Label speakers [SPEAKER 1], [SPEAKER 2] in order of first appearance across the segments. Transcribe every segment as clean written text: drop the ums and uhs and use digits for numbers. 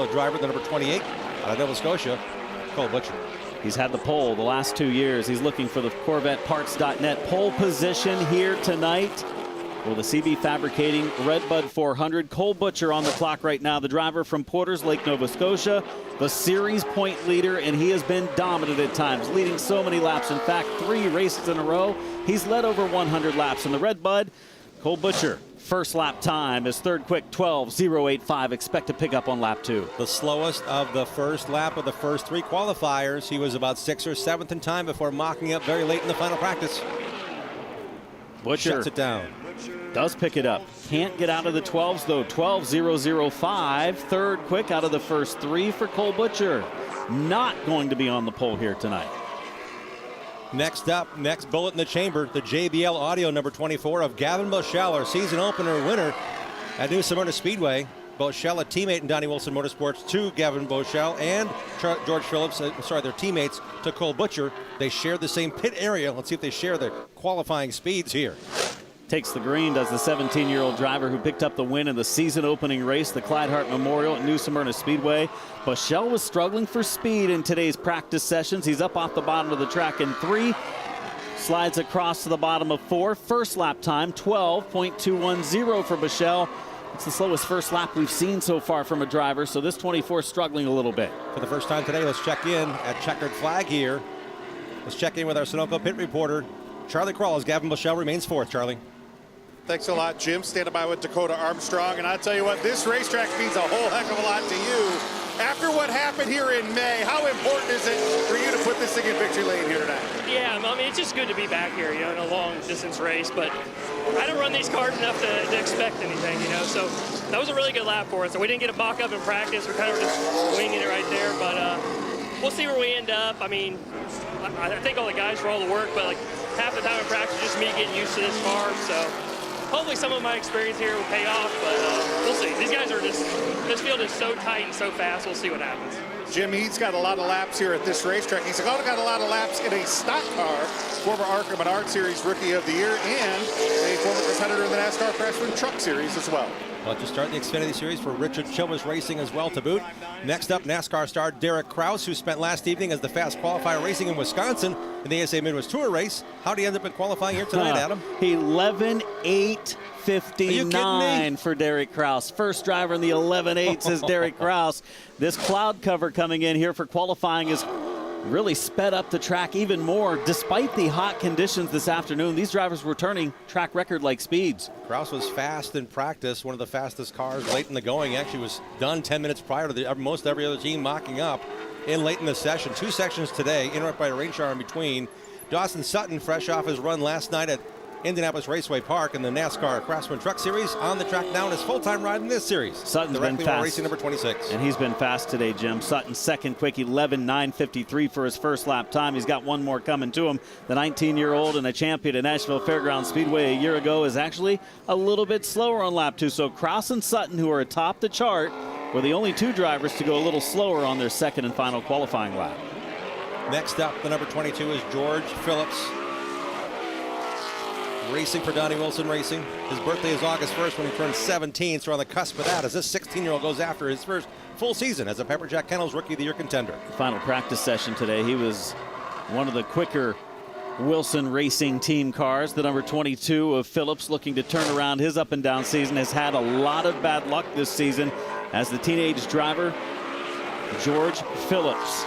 [SPEAKER 1] driver, the number 28 out of Nova Scotia, Cole Butcher.
[SPEAKER 2] He's had the pole the last 2 years. He's looking for the CorvetteParts.net pole position here tonight for the CB Fabricating Redbud 400. Cole Butcher on the clock right now, the driver from Porters Lake, Nova Scotia, the series point leader, and he has been dominant at times, leading so many laps. In fact, 3 races in a row, he's led over 100 laps in the Redbud. Cole Butcher, first lap time is third quick, 12.085. Expect to pick up on lap 2.
[SPEAKER 1] The slowest of the first lap of the first 3 qualifiers. He was about 6th or 7th in time before mocking up very late in the final practice.
[SPEAKER 2] Butcher
[SPEAKER 1] shuts it down.
[SPEAKER 2] Does pick it up. Can't get out of the 12s though. 12.005. Third quick out of the first 3 for Cole Butcher. Not going to be on the pole here tonight.
[SPEAKER 1] Next up, next bullet in the chamber, the JBL audio number 24 of Gavin Boschel, our season opener winner at New Smyrna Speedway. Boschel, a teammate in Donnie Wilson Motorsports to Gavin Boschel and George Phillips, their teammates to Cole Butcher. They share the same pit area. Let's see if they share the qualifying speeds here.
[SPEAKER 2] Takes the green, does the 17-year-old driver who picked up the win in the season opening race, the Clyde Hart Memorial at New Smyrna Speedway. Boschel was struggling for speed in today's practice sessions. He's up off the bottom of the track in 3. Slides across to the bottom of 4. First lap time, 12.210 for Boschel. It's the slowest first lap we've seen so far from a driver, so this 24 is struggling a little bit.
[SPEAKER 1] For the first time today, let's check in at Checkered Flag here. Let's check in with our Sunoco pit reporter, Charlie Kroll, as Gavin Boschel remains 4th. Charlie.
[SPEAKER 3] Thanks a lot, Jim. Standing by with Dakota Armstrong. And I'll tell you what, this racetrack means a whole heck of a lot to you. After what happened here in May, how important is it for you to put this thing in victory lane here tonight?
[SPEAKER 4] Yeah, I mean, it's just good to be back here, in a long-distance race. But I don't run these cars enough to expect anything, So that was a really good lap for us. So we didn't get a mock-up in practice. We're kind of just winging it right there. But we'll see where we end up. I mean, I thank all the guys for all the work. But, half the time in practice, just me getting used to this car. So hopefully some of my experience here will pay off, but we'll see. These guys are this field is so tight and so fast, we'll see what happens.
[SPEAKER 3] Jim, he's got a lot of laps here at this racetrack. He's also got a lot of laps in a stock car, former ARCA Menard Series Rookie of the Year, and a former competitor in the NASCAR Freshman Truck Series as well.
[SPEAKER 1] Well, to start the Xfinity Series for Richard Childress Racing as well to boot. Next up, NASCAR star Derek Kraus, who spent last evening as the fast qualifier racing in Wisconsin in the ASA Midwest Tour race. How did he end up in qualifying here tonight, Adam?
[SPEAKER 2] 11.859 for Derek Kraus. First driver in the 11.8s is Derek Kraus. This cloud cover coming in here for qualifying is really sped up the track even more. Despite the hot conditions this afternoon, these drivers were turning track record-like speeds.
[SPEAKER 1] Kraus was fast in practice, one of the fastest cars late in the going. Actually was done 10 minutes prior to most every other team mocking up in late in the session. 2 sections today, interrupted by a rain shower in between. Dawson Sutton, fresh off his run last night at Indianapolis Raceway Park in the NASCAR Craftsman Truck Series, on the track now in his full-time ride in this series.
[SPEAKER 2] Sutton's been fast.
[SPEAKER 1] Racing number 26.
[SPEAKER 2] And he's been fast today, Jim. Sutton second quick, 11.953 for his first lap time. He's got one more coming to him. The 19-year-old and a champion at Nashville Fairgrounds Speedway a year ago is actually a little bit slower on lap 2. So Kraus and Sutton, who are atop the chart, were the only 2 drivers to go a little slower on their second and final qualifying lap.
[SPEAKER 1] Next up, the number 22 is George Phillips, racing for Donnie Wilson Racing. His birthday is August 1st when he turns 17, so we're on the cusp of that as this 16-year-old goes after his first full season as a Pepperjack Kennels Rookie of the Year contender.
[SPEAKER 2] Final practice session today, he was one of the quicker Wilson Racing team cars. The number 22 of Phillips, looking to turn around his up and down season, has had a lot of bad luck this season as the teenage driver, George Phillips.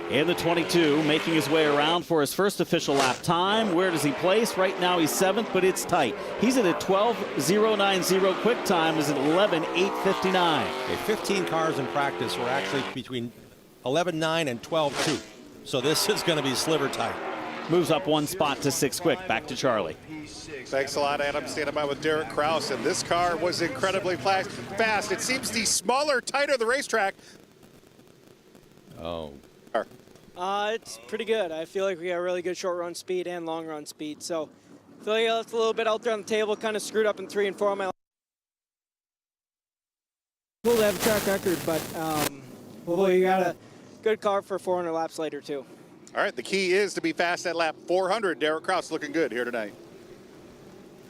[SPEAKER 2] In the 22, making his way around for his first official lap time. Where does he place? Right now he's 7th, but it's tight. He's at a 12.090 quick time, is at 11.859.
[SPEAKER 1] 15 cars in practice were actually between 11.9 and 12.2. So this is going to be sliver tight.
[SPEAKER 2] Moves up 1 spot to 6 quick. Back to Charlie.
[SPEAKER 3] Thanks a lot, Adam. Standing by with Derek Kraus, and this car was incredibly fast. It seems the smaller, tighter the racetrack.
[SPEAKER 1] Oh.
[SPEAKER 5] It's pretty good. I feel like we got really good short run speed and long run speed. So I feel like I left a little bit out there on the table, kind of screwed up in 3 and 4 on my. Cool to have a track record, but well, you got a good car for 400 laps later too.
[SPEAKER 3] All right, the key is to be fast at lap 400. Derek Kraus looking good here tonight.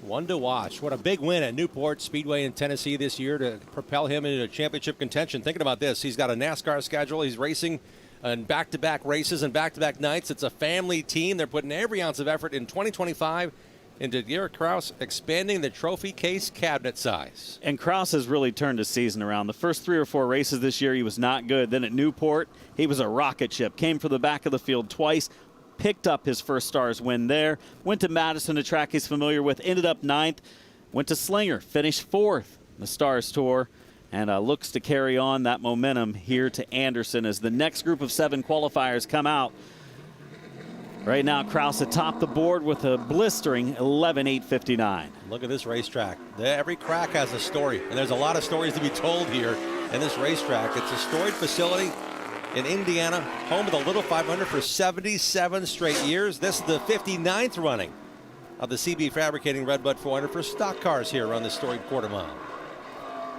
[SPEAKER 1] One to watch. What a big win at Newport Speedway in Tennessee this year to propel him into championship contention. Thinking about this, he's got a NASCAR schedule. He's racing in back-to-back races and back-to-back nights. It's a family team. They're putting every ounce of effort in 2025 into Garrett Krause expanding the trophy case cabinet size.
[SPEAKER 2] And Krause has really turned his season around. The first 3 or 4 races this year, he was not good. Then at Newport, he was a rocket ship. Came from the back of the field twice. Picked up his first Stars win there. Went to Madison, a track he's familiar with. Ended up 9th. Went to Slinger. Finished 4th in the Stars Tour. And looks to carry on that momentum here to Anderson as the next group of 7 qualifiers come out. Right now, Krause atop the board with a blistering 11.859.
[SPEAKER 1] Look at this racetrack. Every crack has a story, and there's a lot of stories to be told here in this racetrack. It's a storied facility in Indiana, home of the Little 500 for 77 straight years. This is the 59th running of the CB Fabricating Redbud 400 for stock cars here around this storied quarter mile.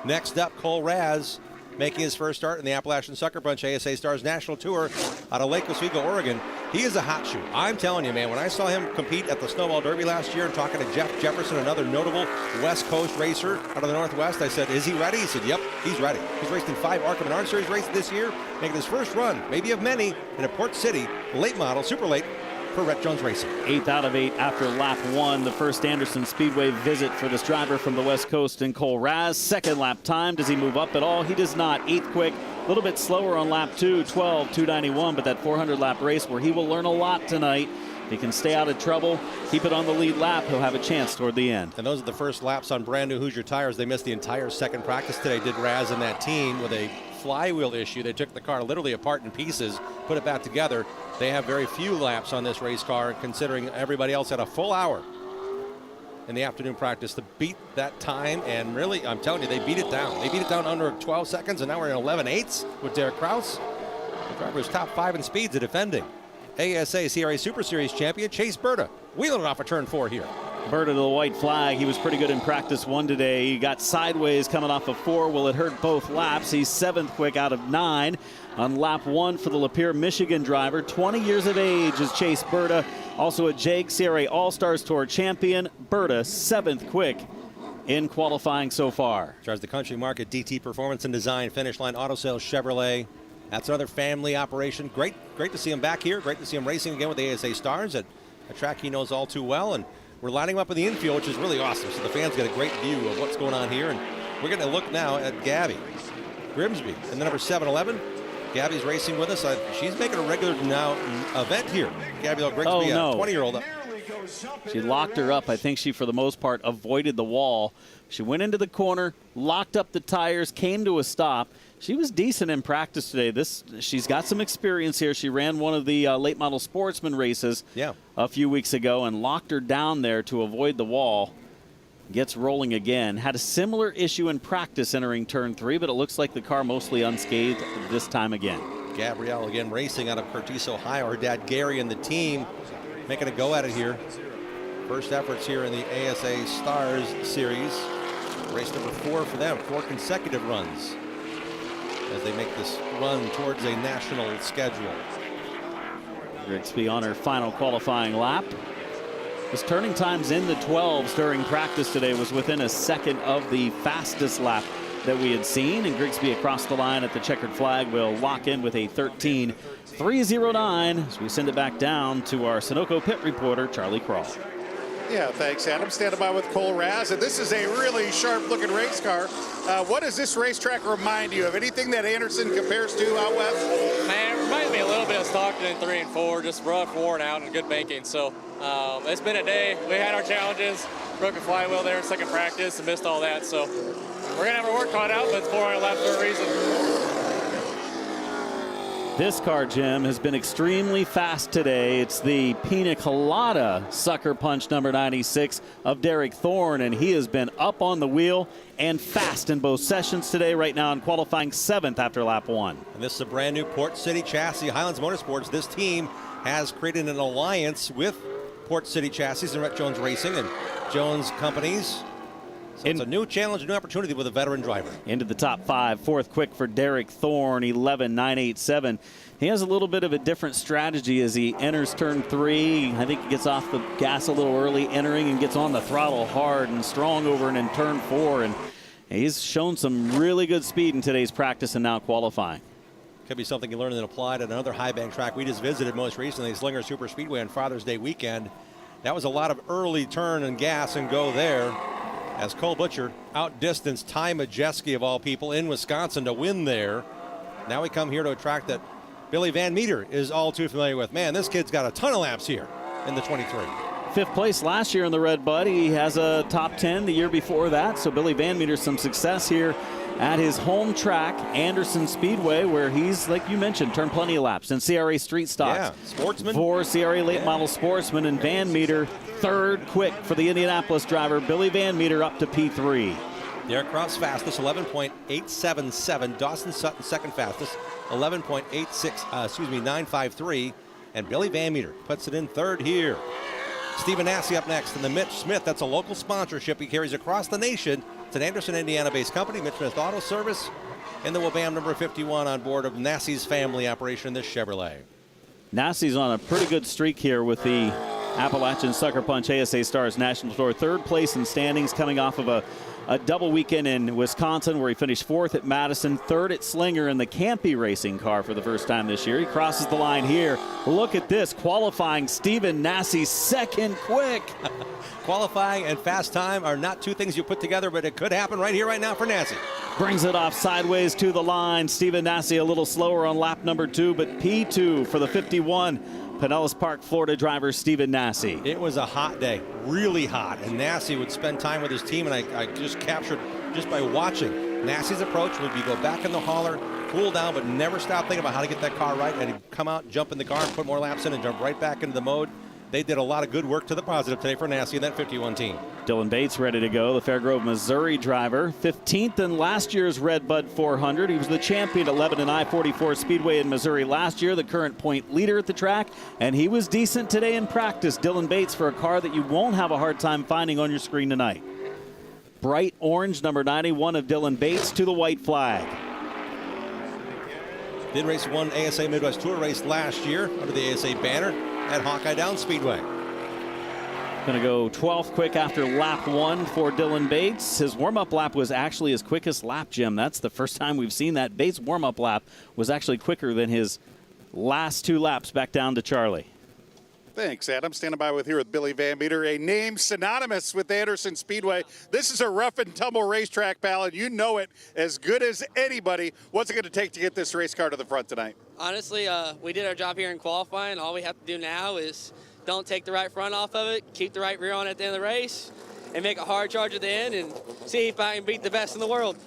[SPEAKER 1] Next up, Cole Raz making his first start in the Appalachian Sucker Punch ASA Stars National Tour out of Lake Oswego, Oregon. He is a hot shoe. I'm telling you, man, when I saw him compete at the Snowball Derby last year and talking to Jeff Jefferson, another notable West Coast racer out of the Northwest, I said, is he ready? He said, yep, he's ready. He's raced in 5 ARCA Menard Series races this year, making his first run, maybe of many, in a Port City late model, super late, for Rhett Jones Racing.
[SPEAKER 2] 8th out of 8 after lap 1, the first Anderson Speedway visit for this driver from the West Coast in Cole Raz. Second lap time, does he move up at all? He does not. 8th quick, a little bit slower on lap 2, 12.291, but that 400 lap race where he will learn a lot tonight. If he can stay out of trouble, keep it on the lead lap, he'll have a chance toward the end.
[SPEAKER 1] And those are the first laps on brand new Hoosier tires. They missed the entire second practice today, did Raz and that team, with a flywheel issue. They took the car literally apart in pieces, put it back together. They have very few laps on this race car, considering everybody else had a full hour in the afternoon practice to beat that time. And really, I'm telling you, they beat it down. They beat it down under 12 seconds, and now we're in 11.8 with Derek Krause. The driver is top 5 in speeds, the defending ASA CRA Super Series champion Chase Berta, wheeling it off of turn 4 here.
[SPEAKER 2] Berta to the white flag. He was pretty good in practice 1 today. He got sideways coming off of 4. Well, it hurt both laps. He's 7th quick out of 9 on lap 1 for the Lapeer, Michigan driver. 20 years of age is Chase Berta. Also a Jake CRA All-Stars Tour champion. Berta 7th quick in qualifying so far.
[SPEAKER 1] Drives the country market, DT Performance and Design, Finish Line Auto Sales Chevrolet. That's another family operation. Great to see him back here. Great to see him racing again with the ASA Stars at a track he knows all too well. And we're lining him up in the infield, which is really awesome. So the fans get a great view of what's going on here. And we're going to look now at Gabby Grimsby in the number 711. Gabby's racing with us. She's making a regular now event here. Gabby Grimsby, a 20-year-old.
[SPEAKER 2] She locked her up. I think she, for the most part, avoided the wall. She went into the corner, locked up the tires, came to a stop. She was decent in practice today. She's got some experience here. She ran one of the late model sportsman races a few weeks ago and locked her down there to avoid the wall. Gets rolling again. Had a similar issue in practice entering turn 3, but it looks like the car mostly unscathed this time again.
[SPEAKER 1] Gabrielle again racing out of Curtis, Ohio. Her dad Gary and the team making a go at it here. First efforts here in the ASA Stars Series. Race number 4 for them. 4 consecutive runs as they make this run towards a national schedule.
[SPEAKER 2] Grigsby on her final qualifying lap. His turning times in the 12s during practice today was within a second of the fastest lap that we had seen. And Grigsby across the line at the checkered flag will lock in with a 13.309 as we send it back down to our Sunoco pit reporter, Charlie Crawl.
[SPEAKER 3] Yeah, thanks, Adam. Standing by with Cole Raz, and this is a really sharp-looking race car. What does this racetrack remind you of? Anything that Anderson compares to out west?
[SPEAKER 6] Man, it reminds me a little bit of Stockton in 3 and 4, just rough, worn out, and good banking. So it's been a day. We had our challenges. Broke a flywheel there in second practice and missed all that. So we're going to have our work cut out, but it's 400 laps for a reason.
[SPEAKER 2] This car, Jim, has been extremely fast today. It's the Pina Colada Sucker Punch number 96 of Derek Thorne, and he has been up on the wheel and fast in both sessions today. Right now in qualifying 7th after lap 1.
[SPEAKER 1] And this is a brand new Port City chassis. Highlands Motorsports, this team has created an alliance with Port City Chassis and Rhett Jones Racing and Jones Companies. So it's a new challenge, a new opportunity with a veteran driver.
[SPEAKER 2] Into the top 5. Fourth quick for Derek Thorne, 11.987. He has a little bit of a different strategy as he enters turn 3. I think he gets off the gas a little early entering and gets on the throttle hard and strong over and in turn 4. And he's shown some really good speed in today's practice and now qualifying.
[SPEAKER 1] Could be something you learned and applied at another high bank track we just visited most recently, Slinger Super Speedway on Father's Day weekend. That was a lot of early turn and gas and go there, as Cole Butcher outdistanced Ty Majeski of all people in Wisconsin to win there. Now we come here to a track that Billy Van Meter is all too familiar with. Man, this kid's got a ton of laps here in the 23.
[SPEAKER 2] 5th place last year in the Redbud. He has a top 10 the year before that. So Billy Van Meter some success here at his home track, Anderson Speedway, where he's, like you mentioned, turned plenty of laps in CRA Street Stocks.
[SPEAKER 1] Yeah, Sportsman.
[SPEAKER 2] 4 CRA Late Model Sportsman, and Van Meter third quick for the Indianapolis driver. Billy Van Meter up to P3.
[SPEAKER 1] Derek Cross fastest, 11.877. Dawson Sutton second fastest, 953. And Billy Van Meter puts it in third here. Stephen Nasse up next, and the Mitch Smith. That's a local sponsorship he carries across the nation. It's an Anderson, Indiana-based company, Mitch Smith Auto Service, and the Wabam number 51 on board of Nasse's family operation in this Chevrolet.
[SPEAKER 2] Nasse's on a pretty good streak here with the Appalachian Sucker Punch ASA Stars National Tour. 3rd place in standings, coming off of a double weekend in Wisconsin where he finished 4th at Madison, 3rd at Slinger in the Campy racing car for the first time this year. He crosses the line here. Look at this, qualifying Stephen Nasse second quick.
[SPEAKER 1] Qualifying and fast time are not two things you put together, but it could happen right here, right now for Nasse.
[SPEAKER 2] Brings it off sideways to the line. Stephen Nasse a little slower on lap number 2, but P2 for the 51. Pinellas Park, Florida driver Stephen Nasse.
[SPEAKER 1] It was a hot day, really hot, and Nasse would spend time with his team, and I just captured, just by watching, Nasse's approach would be go back in the hauler, cool down, but never stop thinking about how to get that car right, and he'd come out, jump in the car, and put more laps in, and jump right back into the mode. They did a lot of good work to the positive today for Nasse and that 51 team.
[SPEAKER 2] Dylan Bates ready to go, the Fairgrove, Missouri driver. 15th in last year's Redbud 400. He was the champion at Lebanon I-44 Speedway in Missouri last year, the current point leader at the track, and he was decent today in practice. Dylan Bates for a car that you won't have a hard time finding on your screen tonight. Bright orange, number 91 of Dylan Bates to the white flag.
[SPEAKER 1] Did race one ASA Midwest Tour race last year under the ASA banner at Hawkeye Downs Speedway.
[SPEAKER 2] Going to go 12th quick after lap 1 for Dylan Bates. His warm-up lap was actually his quickest lap, Jim. That's the first time we've seen that. Bates' warm-up lap was actually quicker than his last 2 laps back down to Charlie.
[SPEAKER 3] Thanks, Adam. Standing by here with Billy Van Meter, a name synonymous with Anderson Speedway. This is a rough and tumble racetrack, pal, and you know it as good as anybody. What's it going to take to get this race car to the front tonight?
[SPEAKER 7] Honestly, we did our job here in qualifying. All we have to do now is don't take the right front off of it, keep the right rear on at the end of the race, and make a hard charge at the end and see if I can beat the best in the world.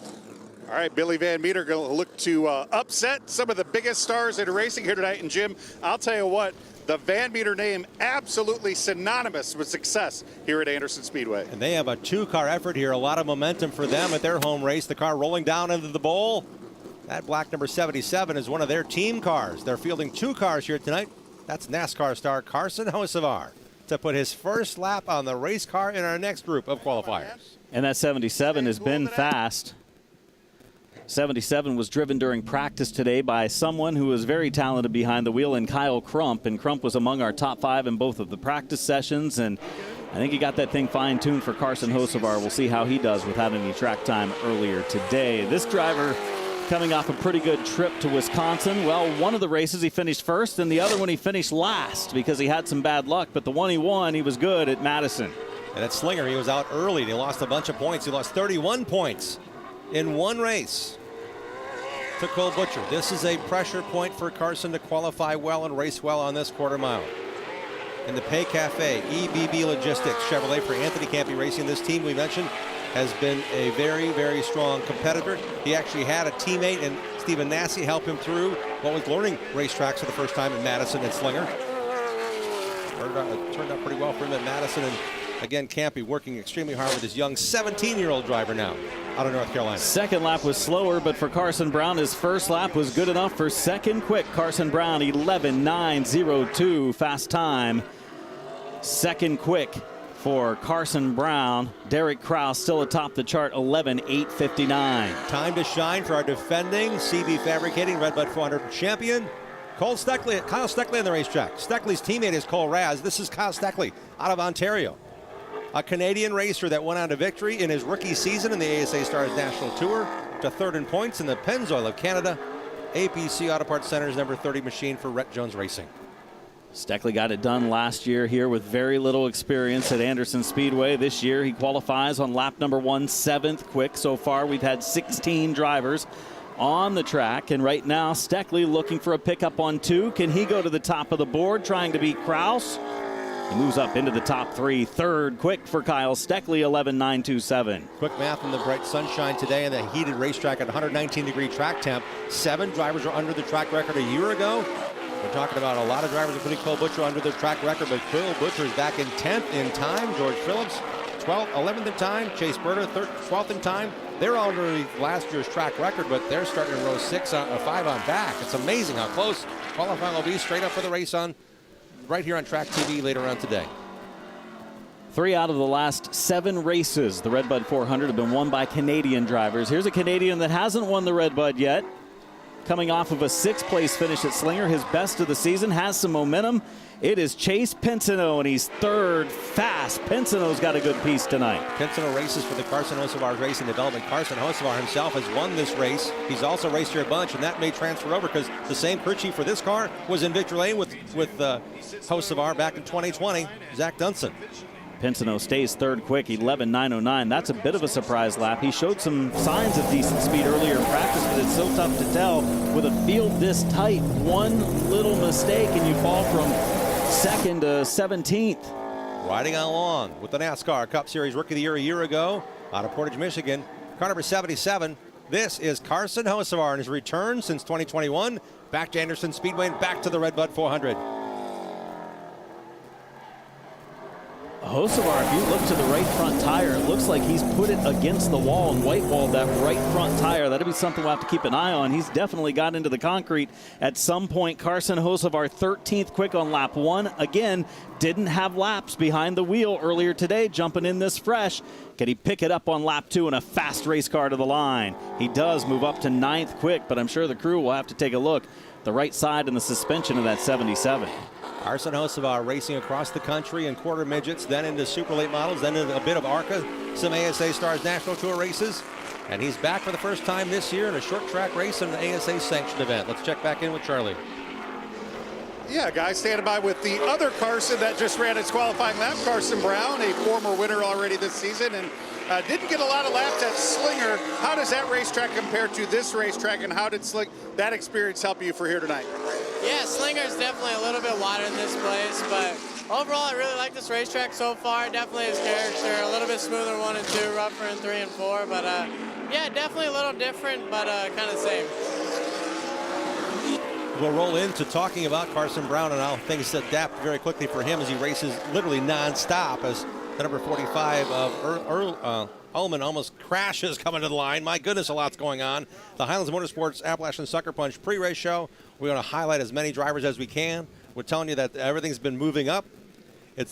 [SPEAKER 3] All right, Billy Van Meter going to look to upset some of the biggest stars in racing here tonight. And Jim, I'll tell you what, the Van Meter name absolutely synonymous with success here at Anderson Speedway.
[SPEAKER 1] And they have a 2-car effort here, a lot of momentum for them at their home race. The car rolling down into the bowl. That black number 77 is one of their team cars. They're fielding 2 cars here tonight. That's NASCAR star Carson Hocevar to put his first lap on the race car in our next group of qualifiers.
[SPEAKER 2] And that 77 has been fast. 77 was driven during practice today by someone who was very talented behind the wheel in Kyle Crump, and Crump was among our top 5 in both of the practice sessions, and I think he got that thing fine-tuned for Carson Hocevar. We'll see how he does without any track time earlier today. This driver coming off a pretty good trip to Wisconsin. Well, one of the races he finished first, and the other one he finished last because he had some bad luck, but the one he won, he was good at Madison.
[SPEAKER 1] And at Slinger, he was out early, and he lost a bunch of points. He lost 31 points in one race to Cole Butcher. This is a pressure point for Carson to qualify well and race well on this quarter mile. In the Pay Cafe, EBB Logistics Chevrolet for Anthony Campy Racing. This team we mentioned has been a very, very strong competitor. He actually had a teammate, and Stephen Nasse helped him through what was learning racetracks for the first time in Madison and Slinger. Turned out pretty well for him at Madison, and again, Campy working extremely hard with his young 17-year-old driver now out of North Carolina.
[SPEAKER 2] Second lap was slower, but for Carson Brown, his first lap was good enough for second quick. Carson Brown, 11.902 fast time. Second quick for Carson Brown. Derek Krause still atop the chart, 11:8:59.
[SPEAKER 1] Time to shine for our defending CB Fabricating Redbud 400 champion, Kyle Steckley on the racetrack. Steckley's teammate is Cole Raz. This is Kyle Steckley out of Ontario. A Canadian racer that went on to victory in his rookie season in the ASA Stars National Tour, to third in points in the Pennzoil of Canada. APC Auto Parts Center's number 30 machine for Rhett Jones Racing.
[SPEAKER 2] Steckley got it done last year here with very little experience at Anderson Speedway. This year he qualifies on lap number 1, 7th quick. So far we've had 16 drivers on the track, and right now Steckley looking for a pickup on 2. Can he go to the top of the board trying to beat Krause? He moves up into the top 3. Third quick for Kyle Steckley, 11:9:27.
[SPEAKER 1] Quick math in the bright sunshine today and the heated racetrack at 119-degree track temp. 7 drivers are under the track record a year ago. We're talking about a lot of drivers, including Cole Butcher, under the track record, but Cole Butcher is back in 10th in time. George Phillips, 11th in time. Chase Berta, 12th in time. They're all under last year's track record, but they're starting in row 5 on back. It's amazing how close qualifying will be. Straight up for the race on right here on Track TV later on today.
[SPEAKER 2] 3 out of the last 7 races, the Redbud 400 have been won by Canadian drivers. Here's a Canadian that hasn't won the Redbud yet. Coming off of a 6th place finish at Slinger, his best of the season, has some momentum. It is Chase Pinsino, and he's third fast. Pinsino's got a good piece tonight.
[SPEAKER 1] Pinsino races for the Carson Hocevar Racing Development. Carson Hocevar himself has won this race. He's also raced here a bunch, and that may transfer over because the same crew chief for this car was in victory lane with Hocevar back in 2020, Zach Dunson.
[SPEAKER 2] Pinsino stays third quick, 11:9:09. That's a bit of a surprise lap. He showed some signs of decent speed earlier in practice, but it's so tough to tell with a field this tight. One little mistake and you fall from 2nd to 17th.
[SPEAKER 1] Riding along with the NASCAR Cup Series Rookie of the Year a year ago out of Portage, Michigan. Car number 77. This is Carson Hocevar in his return since 2021. Back to Anderson Speedway and back to the Redbud 400.
[SPEAKER 2] Hocevar, if you look to the right front tire, it looks like he's put it against the wall and white-walled that right front tire. That'll be something we'll have to keep an eye on. He's definitely got into the concrete at some point. Carson Hocevar, 13th quick on lap 1. Again, didn't have laps behind the wheel earlier today, jumping in this fresh. Can he pick it up on lap 2 in a fast race car to the line? He does move up to 9th quick, but I'm sure the crew will have to take a look. The right side and the suspension of that 77.
[SPEAKER 1] Carson Hocevar racing across the country in quarter midgets, then into super late models, then into a bit of ARCA, some ASA Stars National Tour races. And he's back for the first time this year in a short track race in an ASA sanctioned event. Let's check back in with Charlie.
[SPEAKER 3] Yeah, guys, standing by with the other Carson that just ran its qualifying lap, Carson Brown, a former winner already this season, and didn't get a lot of laps at Slinger. How does that racetrack compare to this racetrack, and how did that experience help you for here tonight?
[SPEAKER 8] Yeah, Slinger is definitely a little bit wider in this place, but overall I really like this racetrack so far. Definitely his character, a little bit smoother 1 and 2, rougher in 3 and 4, but yeah, definitely a little different, but kind of same.
[SPEAKER 1] We'll roll into talking about Carson Brown and how things adapt very quickly for him as he races literally non-stop as the number 45 of Ullman almost crashes coming to the line. My goodness, a lot's going on. The Highlands Motorsports Appalachian Sucker Punch pre-race show. We're going to highlight as many drivers as we can. We're telling you that everything's been moving up.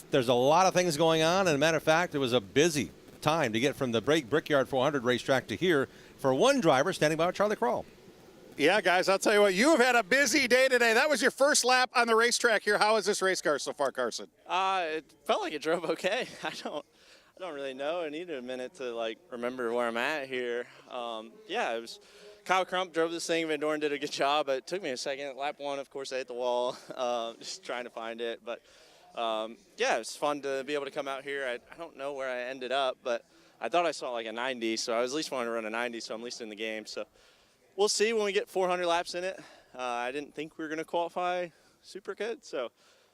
[SPEAKER 1] There's a lot of things going on. And as a matter of fact, it was a busy time to get from the Brickyard 400 racetrack to here for one driver standing by with Charlie Kroll.
[SPEAKER 3] Yeah, guys, I'll tell you what, you have had a busy day today. That was your first lap on the racetrack here. How is this race car so far, Carson?
[SPEAKER 9] It felt like it drove okay. I don't really know. I needed a minute to remember where I'm at here. Yeah, it was. Kyle Crump drove this thing. Van Dorn did a good job, but it took me a second. Lap 1, of course, I hit the wall, just trying to find it. But yeah, it was fun to be able to come out here. I don't know where I ended up, but I thought I saw a 90, so I was at least wanting to run a 90, so I'm at least in the game. So we'll see when we get 400 laps in it. I didn't think we were going to qualify super good, so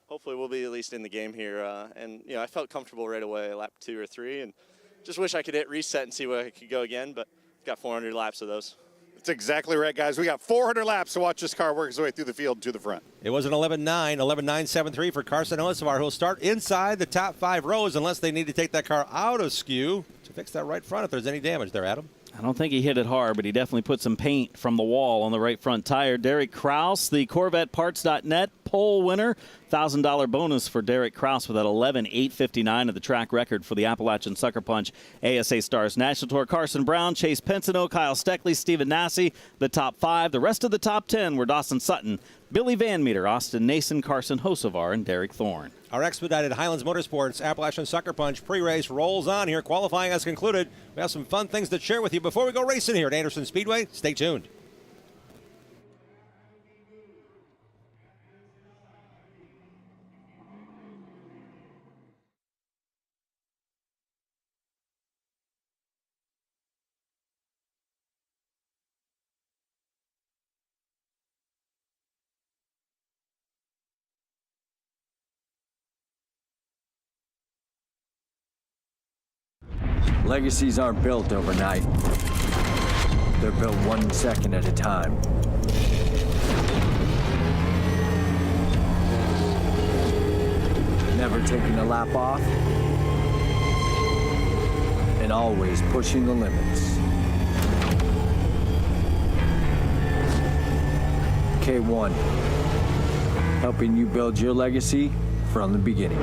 [SPEAKER 9] hopefully we'll be at least in the game here. And I felt comfortable right away, lap 2 or 3, and just wish I could hit reset and see where I could go again, but got 400 laps of those.
[SPEAKER 3] That's exactly right, guys. We got 400 laps to watch this car work its way through the field and to the front.
[SPEAKER 1] It was an 11.973 for Carson Hocevar, who'll start inside the top 5 rows unless they need to take that car out of skew to fix that right front if there's any damage there, Adam.
[SPEAKER 2] I don't think he hit it hard, but he definitely put some paint from the wall on the right front tire. Derek Krause, the CorvetteParts.net pole winner. $1,000 bonus for Derek Kraus with that 11.859 of the track record for the Appalachian Sucker Punch ASA Stars National Tour. Carson Brown, Chase Pensino, Kyle Steckley, Stephen Nasse, the top 5. The rest of the top 10 were Dawson Sutton, Billy Van Meter, Austin Nason, Carson Hocevar, and Derek Thorne.
[SPEAKER 1] Our expedited Highlands Motorsports Appalachian Sucker Punch pre-race rolls on here. Qualifying has concluded. We have some fun things to share with you before we go racing here at Anderson Speedway. Stay tuned.
[SPEAKER 10] Legacies aren't built overnight. They're built 1 second at a time. Never taking a lap off, and always pushing the limits. K1, helping you build your legacy from the beginning.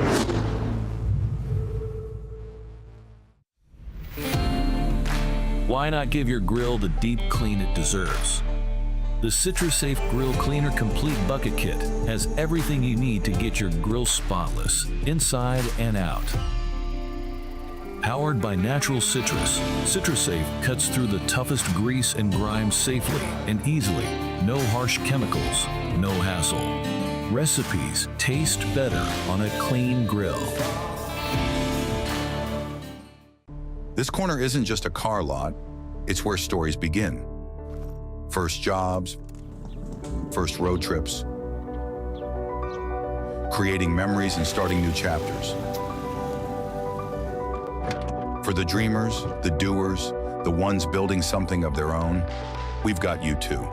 [SPEAKER 11] Why not give your grill the deep clean it deserves? The CitraSafe Grill Cleaner Complete Bucket Kit has everything you need to get your grill spotless, inside and out. Powered by natural citrus, CitraSafe cuts through the toughest grease and grime safely and easily. No harsh chemicals, no hassle. Recipes taste better on a clean grill.
[SPEAKER 12] This corner isn't just a car lot, it's where stories begin. First jobs, first road trips, creating memories and starting new chapters. For the dreamers, the doers, the ones building something of their own, we've got you too.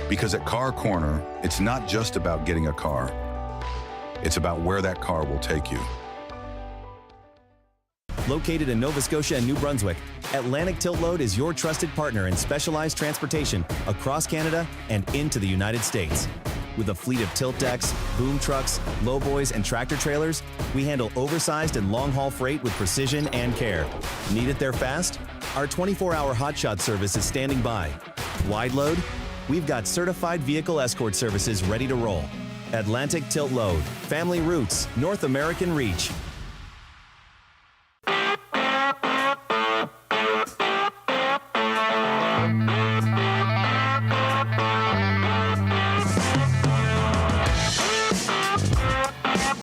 [SPEAKER 12] Because at Car Corner, it's not just about getting a car, it's about where that car will take you.
[SPEAKER 13] Located in Nova Scotia and New Brunswick, Atlantic Tilt Load is your trusted partner in specialized transportation across Canada and into the United States. With a fleet of tilt decks, boom trucks, lowboys, and tractor trailers, we handle oversized and long-haul freight with precision and care. Need it there fast? Our 24-hour hotshot service is standing by. Wide load? We've got certified vehicle escort services ready to roll. Atlantic Tilt Load, family roots, North American reach.